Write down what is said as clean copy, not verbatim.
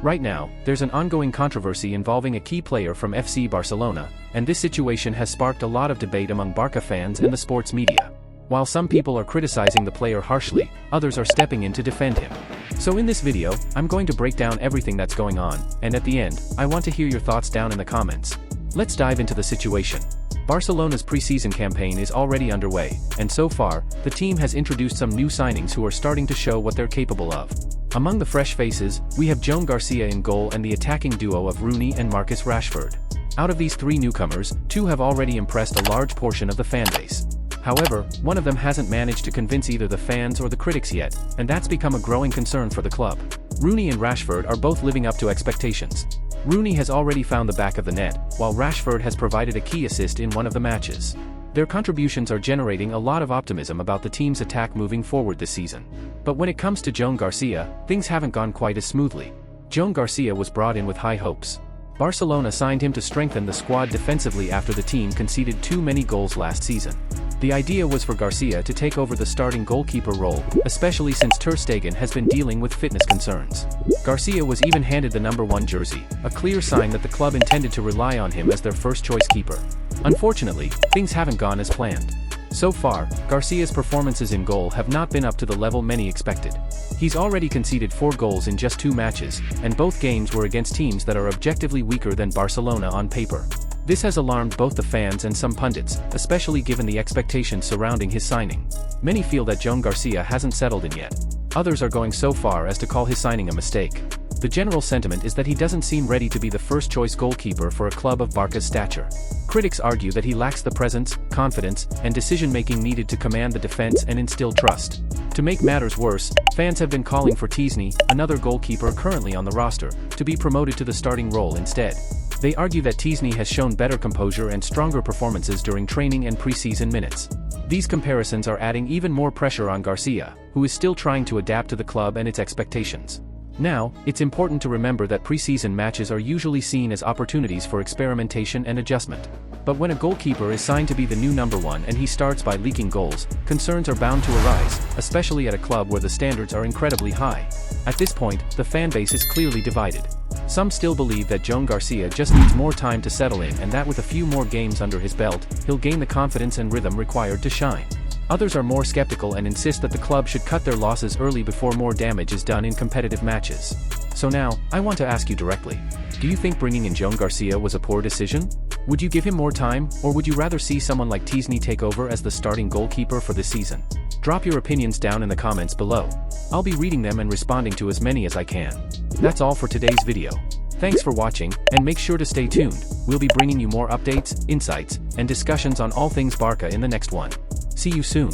Right now, there's an ongoing controversy involving a key player from FC Barcelona, and this situation has sparked a lot of debate among Barca fans and the sports media. While some people are criticizing the player harshly, others are stepping in to defend him. So in this video, I'm going to break down everything that's going on, and at the end, I want to hear your thoughts down in the comments. Let's dive into the situation. Barcelona's preseason campaign is already underway, and so far, the team has introduced some new signings who are starting to show what they're capable of. Among the fresh faces, we have Joan Garcia in goal and the attacking duo of Rooney and Marcus Rashford. Out of these three newcomers, two have already impressed a large portion of the fanbase. However, one of them hasn't managed to convince either the fans or the critics yet, and that's become a growing concern for the club. Rooney and Rashford are both living up to expectations. Rooney has already found the back of the net, while Rashford has provided a key assist in one of the matches. Their contributions are generating a lot of optimism about the team's attack moving forward this season. But when it comes to Joan Garcia, things haven't gone quite as smoothly. Joan Garcia was brought in with high hopes. Barcelona signed him to strengthen the squad defensively after the team conceded too many goals last season. The idea was for Garcia to take over the starting goalkeeper role, especially since Ter Stegen has been dealing with fitness concerns. Garcia was even handed the number 1 jersey, a clear sign that the club intended to rely on him as their first-choice keeper. Unfortunately, things haven't gone as planned. So far, Garcia's performances in goal have not been up to the level many expected. He's already conceded 4 goals in just 2 matches, and both games were against teams that are objectively weaker than Barcelona on paper. This has alarmed both the fans and some pundits, especially given the expectations surrounding his signing. Many feel that Joan Garcia hasn't settled in yet. Others are going so far as to call his signing a mistake. The general sentiment is that he doesn't seem ready to be the first-choice goalkeeper for a club of Barca's stature. Critics argue that he lacks the presence, confidence, and decision-making needed to command the defense and instill trust. To make matters worse, fans have been calling for Tiesny, another goalkeeper currently on the roster, to be promoted to the starting role instead. They argue that Tiesny has shown better composure and stronger performances during training and preseason minutes. These comparisons are adding even more pressure on Garcia, who is still trying to adapt to the club and its expectations. Now, it's important to remember that preseason matches are usually seen as opportunities for experimentation and adjustment. But when a goalkeeper is signed to be the new number 1 and he starts by leaking goals, concerns are bound to arise, especially at a club where the standards are incredibly high. At this point, the fanbase is clearly divided. Some still believe that Joan Garcia just needs more time to settle in and that with a few more games under his belt, he'll gain the confidence and rhythm required to shine. Others are more skeptical and insist that the club should cut their losses early before more damage is done in competitive matches. So now, I want to ask you directly. Do you think bringing in Joan Garcia was a poor decision? Would you give him more time, or would you rather see someone like Tiesny take over as the starting goalkeeper for this season? Drop your opinions down in the comments below. I'll be reading them and responding to as many as I can. That's all for today's video. Thanks for watching, and make sure to stay tuned. We'll be bringing you more updates, insights, and discussions on all things Barca in the next one. See you soon.